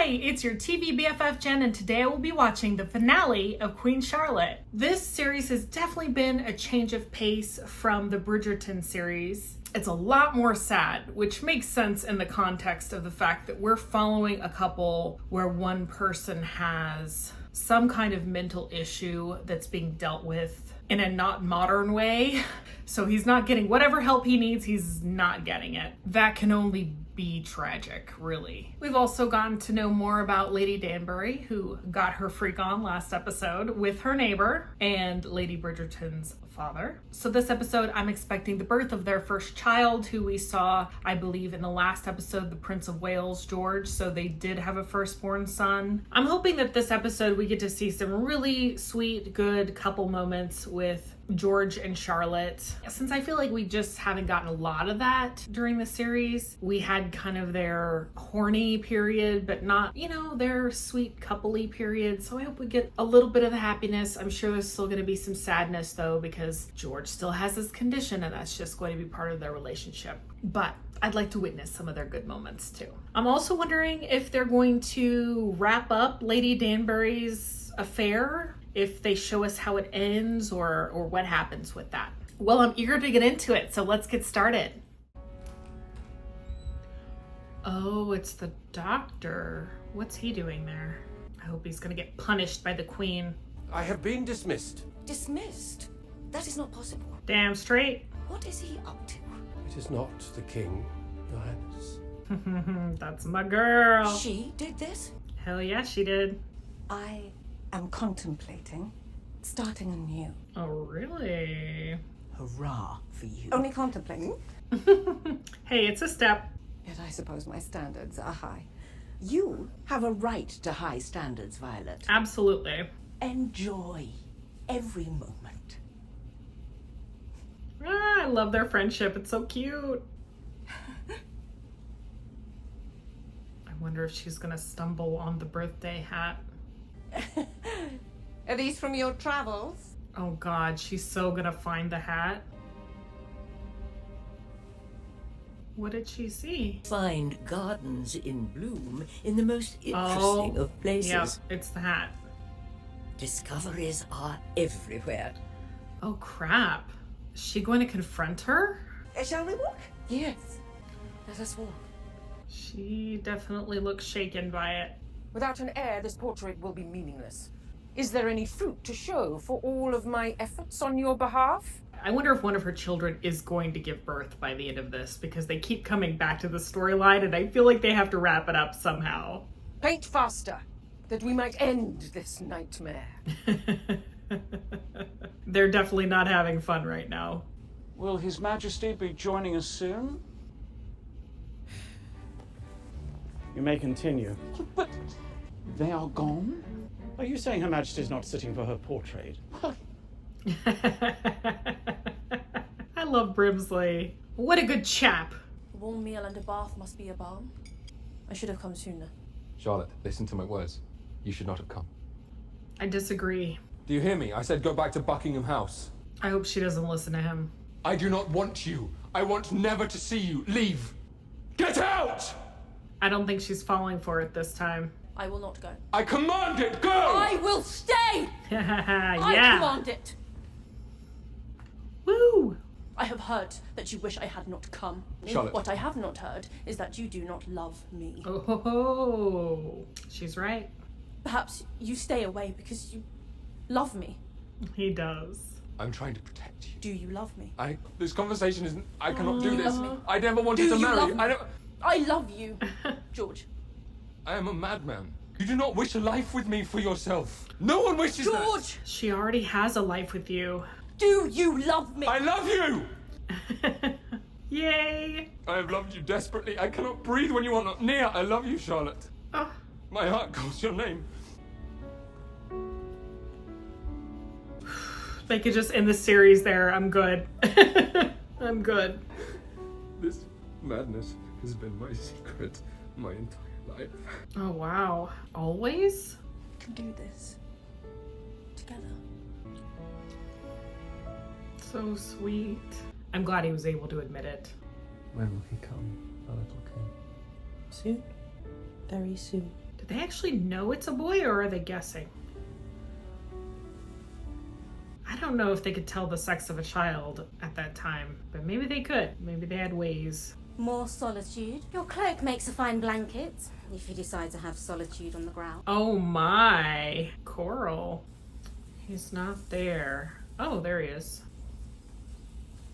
Hi, it's your TV BFF Jen, and today I will be watching the finale of Queen Charlotte. This series has definitely been a change of pace from the Bridgerton series. It's a lot more sad, which makes sense in the context of the fact that we're following a couple where one person has some kind of mental issue that's being dealt with in a not modern way. So he's not getting whatever help he needs, he's not getting it. That can only be tragic, really. We've also gotten to know more about Lady Danbury, who got her freak on last episode with her neighbor and Lady Bridgerton's father. So this episode, I'm expecting the birth of their first child, who we saw, I believe, in the last episode, the Prince of Wales, George. So they did have a firstborn son. I'm hoping that this episode we get to see some really sweet, good couple moments with George and Charlotte. Since I feel like we just haven't gotten a lot of that during the series, we had kind of their horny period, but not, their sweet coupley period. So I hope we get a little bit of the happiness. I'm sure there's still going to be some sadness though, because George still has his condition and that's just going to be part of their relationship. But I'd like to witness some of their good moments too. I'm also wondering if they're going to wrap up Lady Danbury's affair, if they show us how it ends or what happens with that. Well, I'm eager to get into it, so let's get started. Oh, it's the doctor. What's he doing there? I hope he's gonna get punished by the queen. I have been dismissed. Dismissed? That is not possible. Damn straight. What is he up to? It is not the king, your highness. That's my girl. She did this? Hell yeah, she did. I'm contemplating starting anew. Oh, really? Hurrah for you. Only contemplating? Hey, it's a step. Yet I suppose my standards are high. You have a right to high standards, Violet. Absolutely. Enjoy every moment. I love their friendship. It's so cute. I wonder if she's gonna stumble on the birthday hat. Are these from your travels? Oh God, she's so gonna find the hat. What did she see? Find gardens in bloom in the most interesting of places. Yep, it's the hat. Discoveries are everywhere. Oh crap. Is she going to confront her? Shall we walk? Yes. Let us walk. She definitely looks shaken by it. Without an heir, this portrait will be meaningless. Is there any fruit to show for all of my efforts on your behalf? I wonder if one of her children is going to give birth by the end of this, because they keep coming back to the storyline and I feel like they have to wrap it up somehow. Paint faster, that we might end this nightmare. They're definitely not having fun right now. Will His Majesty be joining us soon? You may continue. But They are gone? Are you saying Her Majesty's not sitting for her portrait? I love Brimsley. What a good chap. A warm meal and a bath must be a balm. I should have come sooner. Charlotte, listen to my words. You should not have come. I disagree. Do you hear me? I said go back to Buckingham House. I hope she doesn't listen to him. I do not want you. I want never to see you. Leave. Get out! I don't think she's falling for it this time. I will not go. I command it. Go! I will stay! Yeah. I command it! Woo! I have heard that you wish I had not come. Charlotte. What I have not heard is that you do not love me. Oh, ho, ho. She's right. Perhaps you stay away because you love me. He does. I'm trying to protect you. Do you love me? This conversation isn't. I cannot do you this. love me? I never wanted Do to you marry. love me? I don't. I love you, George. I am a madman. You do not wish a life with me for yourself. No one wishes that. George! She already has a life with you. Do you love me? I love you. Yay! I have loved you desperately. I cannot breathe when you are not near. I love you, Charlotte. Oh, My heart calls your name. they could just end the series there. I'm good. I'm good. This madness has been my secret my entire life. Oh, wow. Always? We can do this. Together. So sweet. I'm glad he was able to admit it. When will he come, our little king? Soon. Very soon. Do they actually know it's a boy, or are they guessing? I don't know if they could tell the sex of a child at that time, but maybe they could. Maybe they had ways. More solitude. Your cloak makes a fine blanket, if you decide to have solitude on the ground. Oh my. Coral. He's not there. Oh, there he is.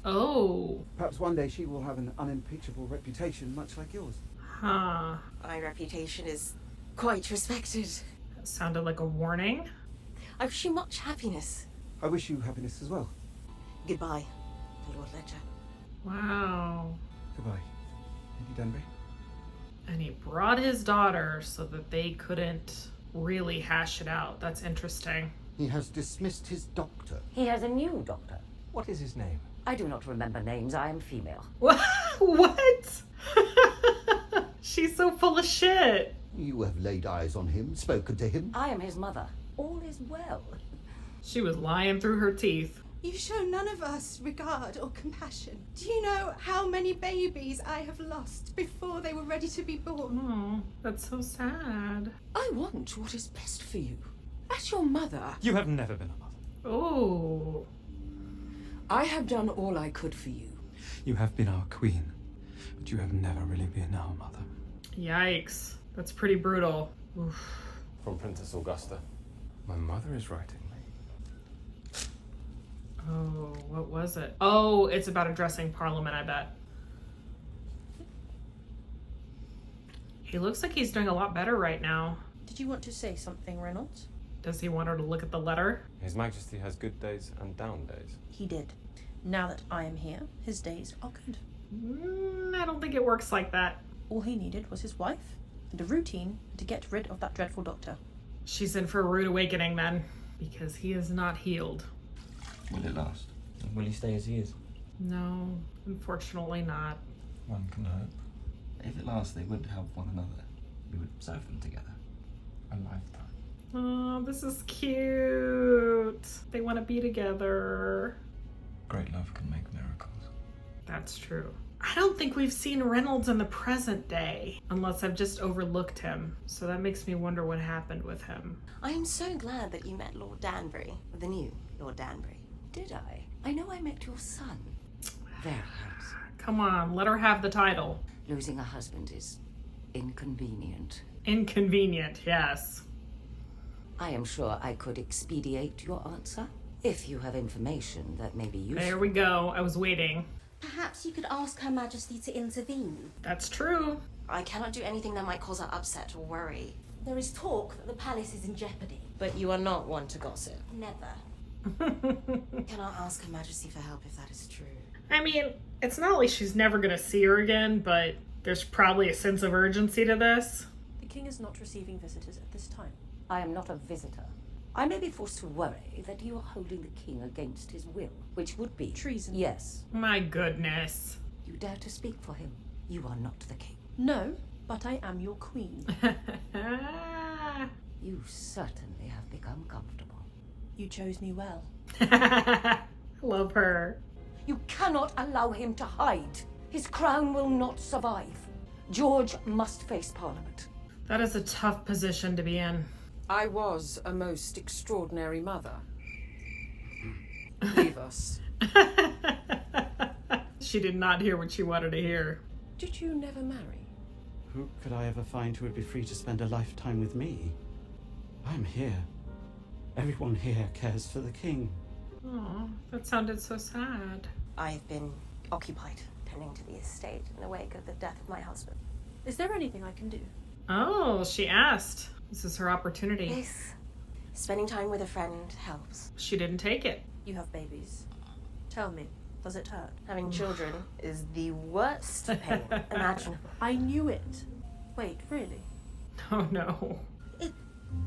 Oh. Perhaps one day she will have an unimpeachable reputation, much like yours. Huh. My reputation is quite respected. That sounded like a warning. I wish you much happiness. I wish you happiness as well. Goodbye, Lord Ledger. Wow. Goodbye, Lady Danbury. And he brought his daughter so that they couldn't really hash it out. That's interesting. He has dismissed his doctor. He has a new doctor. What is his name? I do not remember names. I am female. What? She's so full of shit. You have laid eyes on him, spoken to him. I am his mother. All is well. She was lying through her teeth. You show none of us regard or compassion. Do you know how many babies I have lost before they were ready to be born? Oh, that's so sad. I want what is best for you. As your mother, You have never been a mother. Oh. I have done all I could for you. You have been our queen, but you have never really been our mother. Yikes. That's pretty brutal. Oof. From Princess Augusta. My mother is writing me. Oh, what was it? Oh, it's about addressing Parliament, I bet. He looks like he's doing a lot better right now. Did you want to say something, Reynolds? Does he want her to look at the letter? His Majesty has good days and down days. He did. Now that I am here, his days are good. I don't think it works like that. All he needed was his wife and a routine to get rid of that dreadful doctor. She's in for a rude awakening then, because he is not healed. Will it last? And will he stay as he is? No, unfortunately not. One can hope. If it lasts, they would help one another. We would serve them together. A lifetime. Oh, this is cute. They want to be together. Great love can make miracles. That's true. I don't think we've seen Reynolds in the present day, unless I've just overlooked him. So that makes me wonder what happened with him. I am so glad that you met Lord Danbury, the new Lord Danbury. Did I? I know I met your son. Very handsome. Come on, let her have the title. Losing a husband is inconvenient. Inconvenient, yes. I am sure I could expedite your answer, if you have information that may be useful. There we go. I was waiting. Perhaps you could ask Her Majesty to intervene. That's true. I cannot do anything that might cause her upset or worry. There is talk that the palace is in jeopardy. But you are not one to gossip. Never. Cannot ask Her Majesty for help if that is true. I mean, it's not like she's never gonna see her again, but there's probably a sense of urgency to this. The king is not receiving visitors at this time. I am not a visitor. I may be forced to worry that you are holding the king against his will, which would be treason. Yes. My goodness. You dare to speak for him. You are not the king. No, but I am your queen. You certainly have become comfortable. You chose me well. Love her. You cannot allow him to hide. His crown will not survive. George must face Parliament. That is a tough position to be in. I was a most extraordinary mother. Leave us. She did not hear what she wanted to hear. Did you never marry? Who could I ever find who would be free to spend a lifetime with me? I'm here. Everyone here cares for the king. Oh, that sounded so sad. I have been occupied tending to the estate in the wake of the death of my husband. Is there anything I can do? Oh, she asked. This is her opportunity. Yes. Spending time with a friend helps. She didn't take it. You have babies. Tell me, does it hurt? Having children is the worst pain imaginable. I knew it. Wait, really? Oh no. It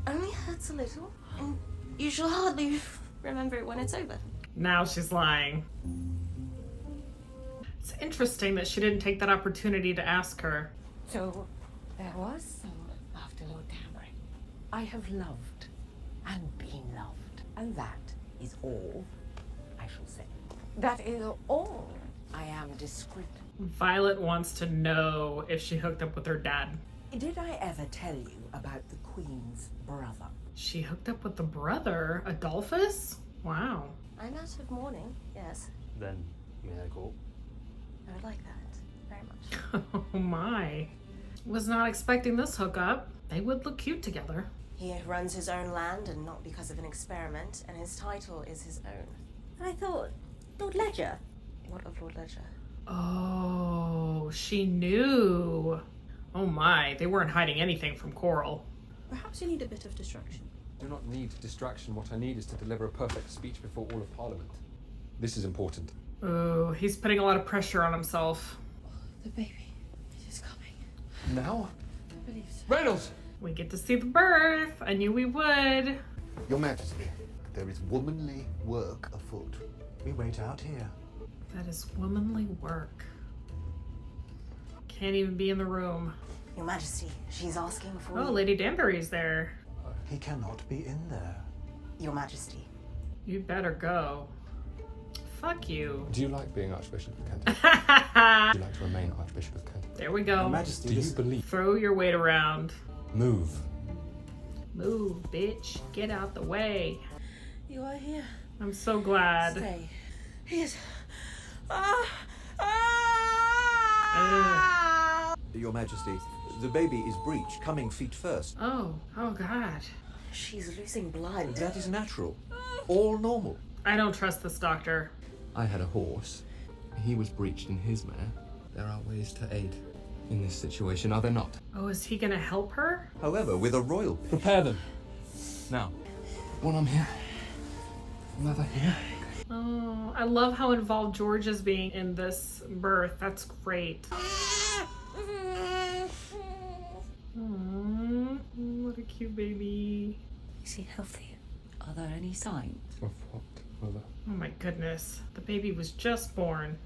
only hurts a little, and you shall hardly remember it when it's over. Now she's lying. It's interesting that she didn't take that opportunity to ask her. So, there was some after Lord Danbury. I have loved and been loved, and that is all I shall say. That is all. I am discreet. Violet wants to know if she hooked up with her dad. Did I ever tell you about the Queen's brother? She hooked up with the brother, Adolphus? Wow. I'm out of mourning, yes. Then, may I go? I would like that very much. Oh my. Was not expecting this hookup. They would look cute together. He runs his own land and not because of an experiment, and his title is his own. I thought Lord Ledger. What of Lord Ledger? Oh, she knew. Oh my, they weren't hiding anything from Coral. Perhaps you need a bit of distraction. Do not need distraction. What I need is to deliver a perfect speech before all of Parliament. This is important. Oh, he's putting a lot of pressure on himself. The baby, it is coming. Now? I believe so. Reynolds! We get to see the birth. I knew we would. Your Majesty, there is womanly work afoot. We wait out here. That is womanly work. Can't even be in the room. Your Majesty, she's asking for Oh, you. Lady Danbury's there. He cannot be in there. Your Majesty. You better go. Fuck you. Do you like being Archbishop of Canterbury? Would you like to remain Archbishop of Canterbury? There we go. Your Majesty, Do you believe? Throw your weight around. Move. Move, bitch. Get out the way. You are here. I'm so glad. Stay. He is. Your Majesty, the baby is breech, coming feet first. Oh God. She's losing blood. That is natural. All normal. I don't trust this doctor. I had a horse. He was breeched in his mare. There are ways to aid in this situation, are there not? Oh, is he gonna help her? However, with a royal pitch. Prepare them. Now. One arm here. Another here. Oh, I love how involved George is being in this birth. That's great. Aww, what a cute baby. Is he healthy? Are there any signs? Of what, Mother? Oh my goodness. The baby was just born.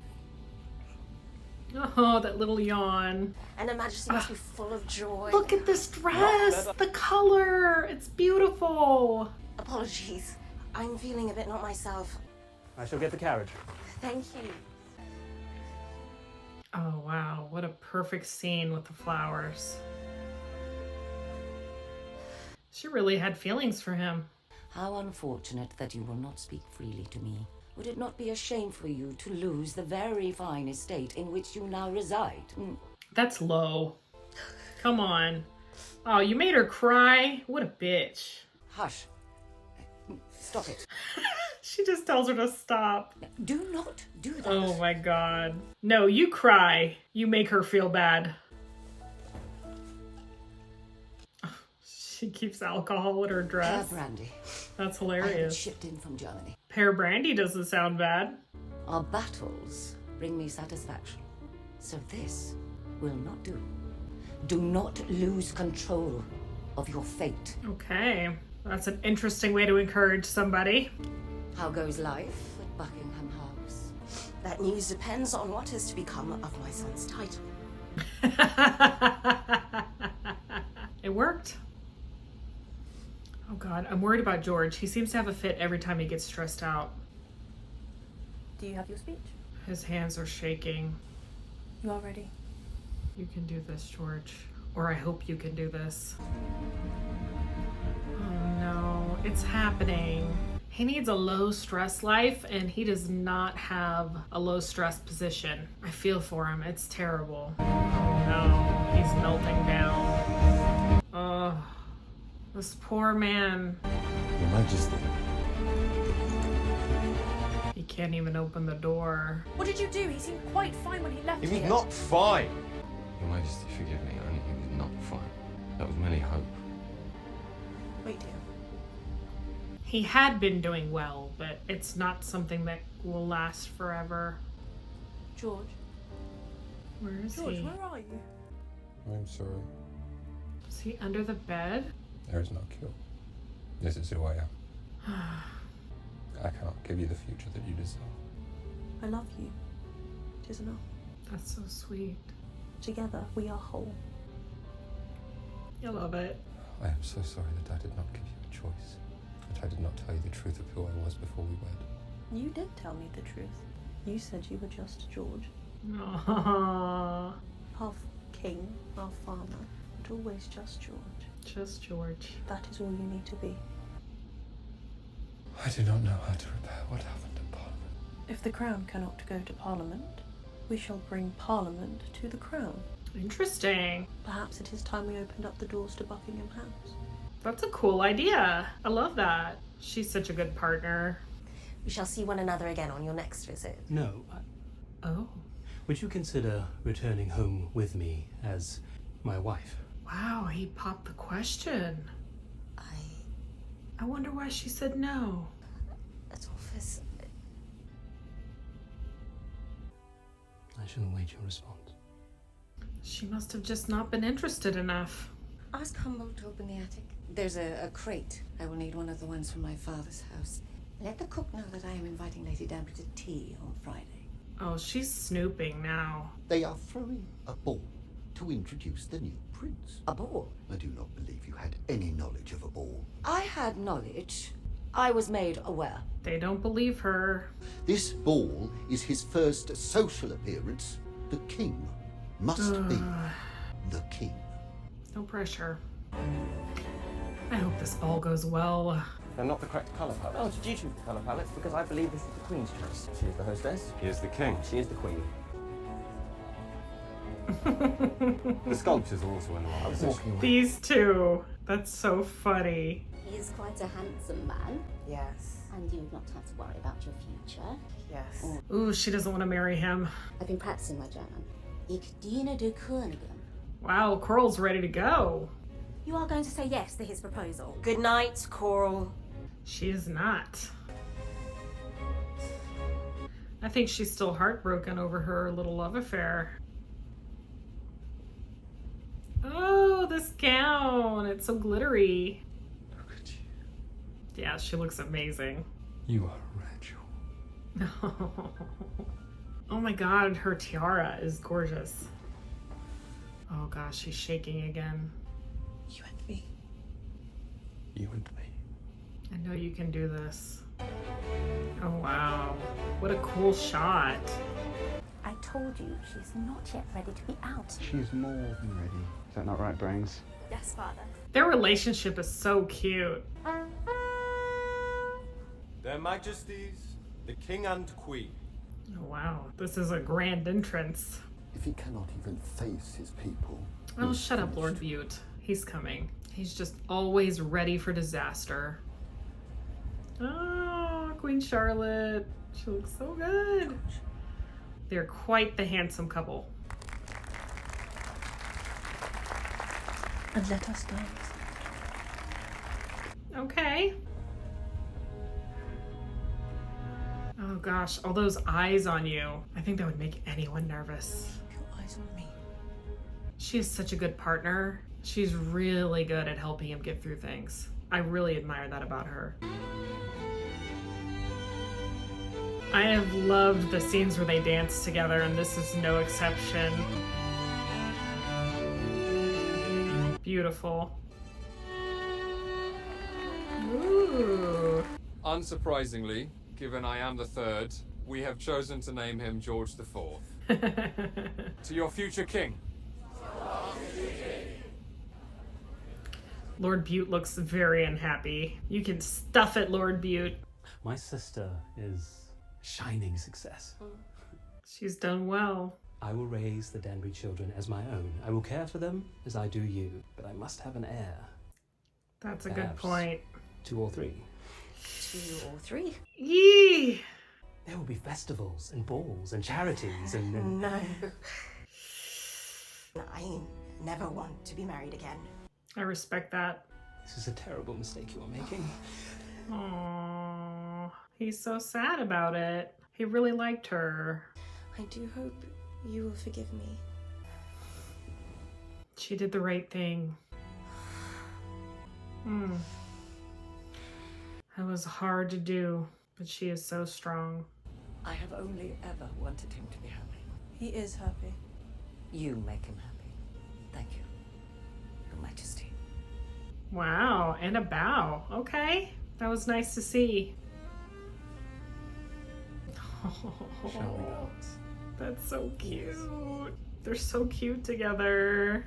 Oh, that little yawn. And Her Majesty must be full of joy. Look at this dress. The color. It's beautiful. Apologies. I'm feeling a bit not myself. I shall get the carriage. Thank you. Oh wow, what a perfect scene with the flowers. She really had feelings for him. How unfortunate that you will not speak freely to me. Would it not be a shame for you to lose the very fine estate in which you now reside? That's low. Come on. Oh, you made her cry? What a bitch. Hush. Stop it. She just tells her to stop. Do not do that. Oh my god. No, you cry. You make her feel bad. She keeps alcohol in her dress. Pear brandy. That's I had it hilarious. shipped in from Germany. Pear brandy doesn't sound bad. Our battles bring me satisfaction. So this will not do. Do not lose control of your fate. Okay. That's an interesting way to encourage somebody. How goes life at Buckingham House? That news depends on what is to become of my son's title. It worked. Oh god, I'm worried about George. He seems to have a fit every time he gets stressed out. Do you have your speech? His hands are shaking. You are ready. You can do this, George. Or I hope you can do this. Oh no, it's happening. He needs a low stress life and he does not have a low stress position. I feel for him. It's terrible. Oh no, he's melting down. Oh, this poor man. Your Majesty. He can't even open the door. What did you do? He seemed quite fine when he left He was here. not fine. Your Majesty, forgive me. Only he was not fine. That was merely hope. Wait here. He had been doing well, but it's not something that will last forever. George. Where is George, he? where are you? I'm sorry. Is he under the bed? There is no cure. This is who I am. I cannot give you the future that you deserve. I love you. It is enough. That's so sweet. Together, we are whole. I love it. I am so sorry that I did not give you a choice. That I did not tell you the truth of who I was before we wed. You did tell me the truth. You said you were just George. Aww. Half king, half farmer. but always just George. Just George. That is all you need to be. I do not know how to repair what happened in Parliament. If the crown cannot go to Parliament, we shall bring Parliament to the crown. Interesting. Perhaps it is time we opened up the doors to Buckingham House. That's a cool idea. I love that. She's such a good partner. We shall see one another again on your next visit. No. Oh. Would you consider returning home with me as my wife? Wow, he popped the question. I wonder why she said no. Adolphus, I shall await your response. She must have just not been interested enough. Ask Humboldt to open the attic. There's a crate. I will need one of the ones from my father's house. Let the cook know that I am inviting Lady Danbury to tea on Friday. Oh, she's snooping now. They are throwing a ball to introduce the new prince. A ball? I do not believe you had any knowledge of a ball. I had knowledge. I was made aware. They don't believe her. This ball is his first social appearance. The king must be the king. No pressure. I hope this ball goes well. They're not the correct colour palette. Oh, did you choose the colour palettes? Because I believe this is the Queen's choice. She is the hostess. He is the king. She is the Queen. The sculptures are also in the wrong position. These two. That's so funny. He is quite a handsome man. yes. And you would not have to worry about your future. Yes. Ooh, she doesn't want to marry him. I've been practicing my German. Ich diene der Königin. Wow, Coral's ready to go. You are going to say yes to his proposal. Good night, Coral. She is not. I think she's still heartbroken over her little love affair. Oh, this gown. It's so glittery. Look at you. Yeah, she looks amazing. You are a Rachel. Oh my god, her tiara is gorgeous. Oh gosh, she's shaking again. You and me. You and me. I know you can do this. Oh wow, what a cool shot. I told you she's not yet ready to be out. She's more than ready. Is that not right, Brains? Yes, Father. Their relationship is so cute. Their Majesties, the King and Queen. Oh wow, this is a grand entrance. If he cannot even face his people. Oh, shut up, Lord Butte. He's coming. He's just always ready for disaster. Oh, Queen Charlotte. She looks so good. They're quite the handsome couple. And let us dance. Okay. Oh gosh, all those eyes on you. I think that would make anyone nervous. Your eyes on me. She is such a good partner. She's really good at helping him get through things. I really admire that about her. I have loved the scenes where they dance together, and this is no exception. Beautiful. Ooh. Unsurprisingly, given I am the third, we have chosen to name him George IV. To your future king. Lord Butte looks very unhappy. You can stuff it, Lord Butte. My sister is a shining success. She's done well. I will raise the Danbury children as my own. I will care for them as I do you, but I must have an heir. That's a good Perhaps point. 2 or 3. 2 or 3. Yee! There will be festivals and balls and charities and... No. I never want to be married again. I respect that. This is a terrible mistake you are making. Aww. He's so sad about it. He really liked her. I do hope you will forgive me. She did the right thing. That was hard to do, but she is so strong. I have only ever wanted him to be happy. He is happy. You make him happy. Thank you, Your Majesty. Wow, and a bow. Okay, that was nice to see. Shall we dance? That's so cute. They're so cute together.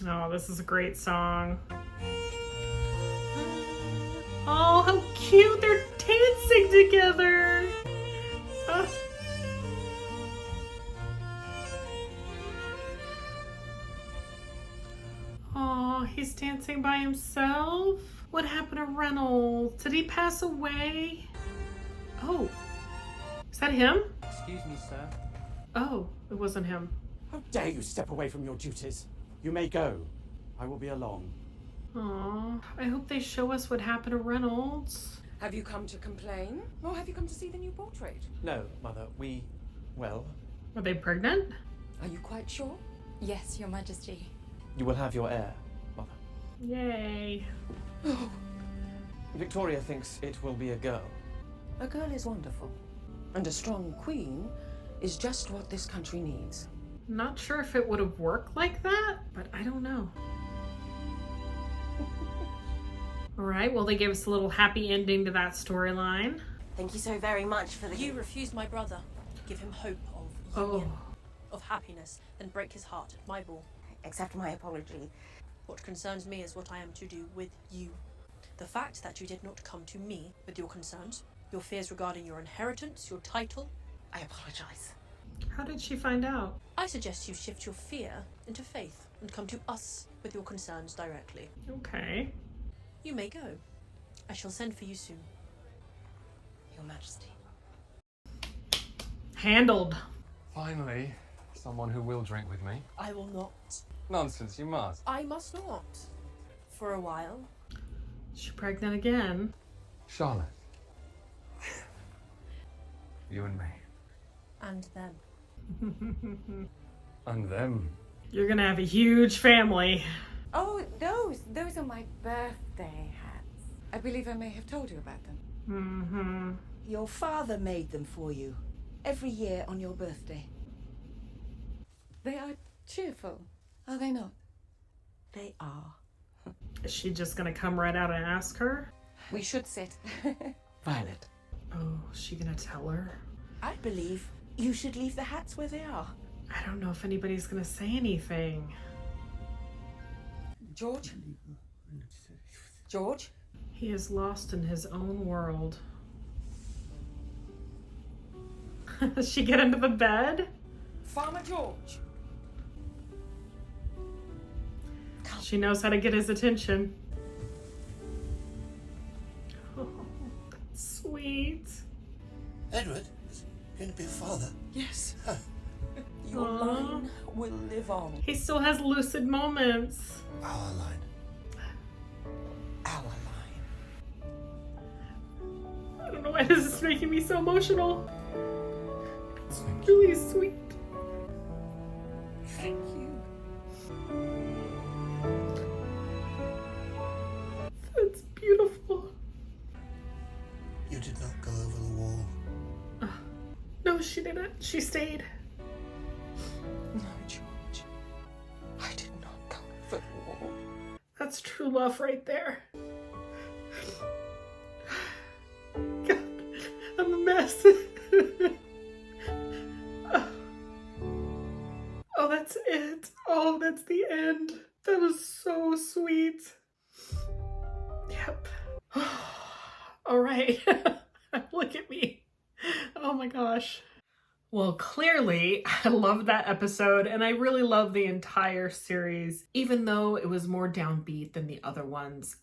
Oh, this is a great song. Oh, how cute! They're dancing together! Oh, he's dancing by himself? What happened to Reynolds? Did he pass away? Oh, is that him? Excuse me, sir. Oh, it wasn't him. How dare you step away from your duties? You may go. I will be along. Aw, I hope they show us what happened to Reynolds. Have you come to complain? Or have you come to see the new portrait? No, Mother, well... Are they pregnant? Are you quite sure? Yes, Your Majesty. You will have your heir, Mother. Yay. Victoria thinks it will be a girl. A girl is wonderful. And a strong queen is just what this country needs. Not sure if it would have worked like that, but I don't know. All right, well, they gave us a little happy ending to that storyline. Thank you so very much for the... You refused my brother. Give him hope of union, of happiness, then break his heart at my ball. Accept my apology. What concerns me is what I am to do with you. The fact that you did not come to me with your concerns, your fears regarding your inheritance, your title. I apologize. How did she find out? I suggest you shift your fear into faith and come to us with your concerns directly. Okay. You may go. I shall send for you soon. Your Majesty. Handled. Finally, someone who will drink with me. I will not. Nonsense, you must. I must not. For a while. Is she pregnant again? Charlotte. You and me. And them. And them. You're gonna have a huge family. Oh, those are my birthday hats. I believe I may have told you about them. Mm-hmm. Your father made them for you every year on your birthday. They are cheerful, are they not? They are. Is she just gonna come right out and ask her? We should sit. Violet, Oh, is she gonna tell her? I believe you should leave the hats where they are. I don't know if anybody's gonna say anything. George? George? He is lost in his own world. Does she get into the bed? Farmer George? She knows how to get his attention. Oh, that's sweet. Edward is going to be a father. Yes. Your line will live on. He still has lucid moments. Our line. Our line. I don't know why this is making me so emotional. It's really sweet. Thank you. That's beautiful. You did not go over the wall. No, she didn't. She stayed. No, George. I did not go over the wall. That's true love right there. God, I'm a mess. Oh, that's it. Oh, that's the end. That was so sweet. Yep. All right. Look at me. Oh my gosh. Well, clearly, I loved that episode, and I really love the entire series, even though it was more downbeat than the other ones.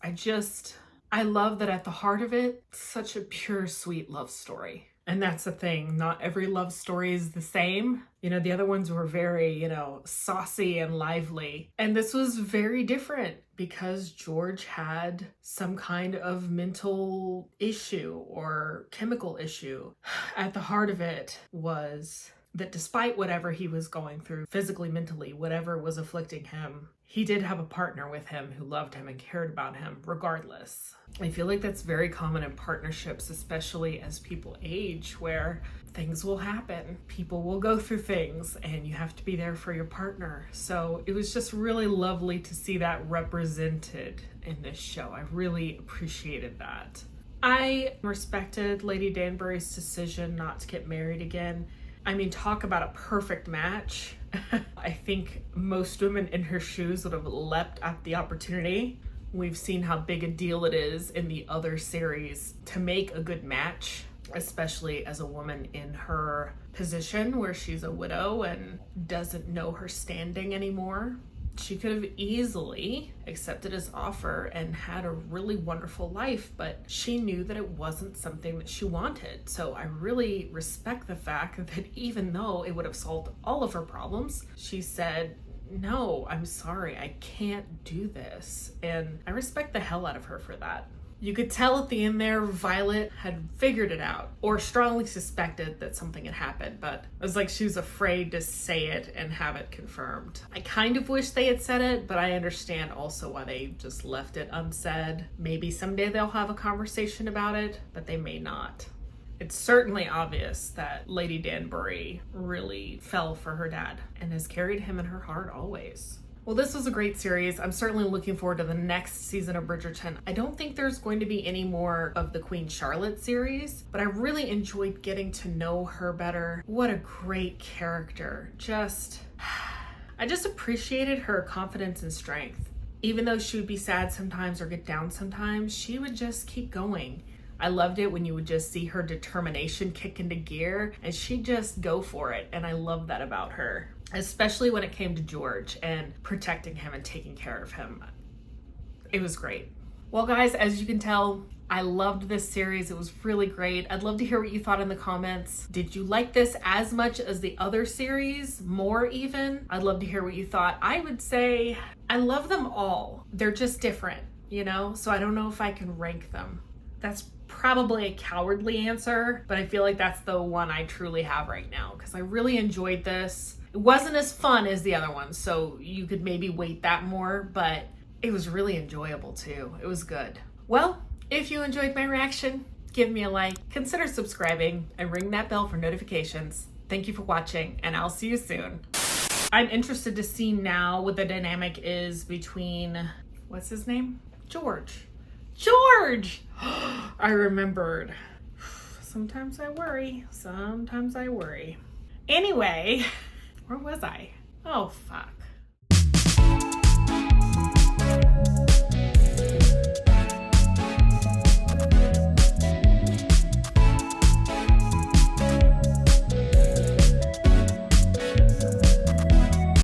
I love that at the heart of it, such a pure, sweet love story. And that's the thing, not every love story is the same. You know, the other ones were very, saucy and lively. And this was very different because George had some kind of mental issue or chemical issue. At the heart of it was that despite whatever he was going through, physically, mentally, whatever was afflicting him, he did have a partner with him who loved him and cared about him regardless. I feel like that's very common in partnerships, especially as people age, where things will happen. People will go through things and you have to be there for your partner. So it was just really lovely to see that represented in this show. I really appreciated that. I respected Lady Danbury's decision not to get married again. I mean, talk about a perfect match. I think most women in her shoes would have leapt at the opportunity. We've seen how big a deal it is in the other series to make a good match, especially as a woman in her position where she's a widow and doesn't know her standing anymore. She could have easily accepted his offer and had a really wonderful life, but she knew that it wasn't something that she wanted. So I really respect the fact that even though it would have solved all of her problems, she said, no, I'm sorry, I can't do this. And I respect the hell out of her for that. You could tell at the end there, Violet had figured it out or strongly suspected that something had happened, but it was like she was afraid to say it and have it confirmed. I kind of wish they had said it, but I understand also why they just left it unsaid. Maybe someday they'll have a conversation about it, but they may not. It's certainly obvious that Lady Danbury really fell for her dad and has carried him in her heart always. Well, this was a great series. I'm certainly looking forward to the next season of Bridgerton. I don't think there's going to be any more of the Queen Charlotte series, but I really enjoyed getting to know her better. What a great character. I just appreciated her confidence and strength. Even though she would be sad sometimes or get down sometimes, she would just keep going. I loved it when you would just see her determination kick into gear and she'd just go for it. And I love that about her, especially when it came to George and protecting him and taking care of him. It was great. Well, guys, as you can tell, I loved this series. It was really great. I'd love to hear what you thought in the comments. Did you like this as much as the other series? More even? I'd love to hear what you thought. I would say I love them all. They're just different, you know? So I don't know if I can rank them. That's probably a cowardly answer, but I feel like that's the one I truly have right now because I really enjoyed this. It wasn't as fun as the other ones, so you could maybe weight that more, but it was really enjoyable too. It was good. Well, if you enjoyed my reaction, give me a like, consider subscribing, and ring that bell for notifications. Thank you for watching, and I'll see you soon. I'm interested to see now what the dynamic is between, what's his name? George! I remembered. Sometimes I worry. Anyway, where was I? Oh, fuck.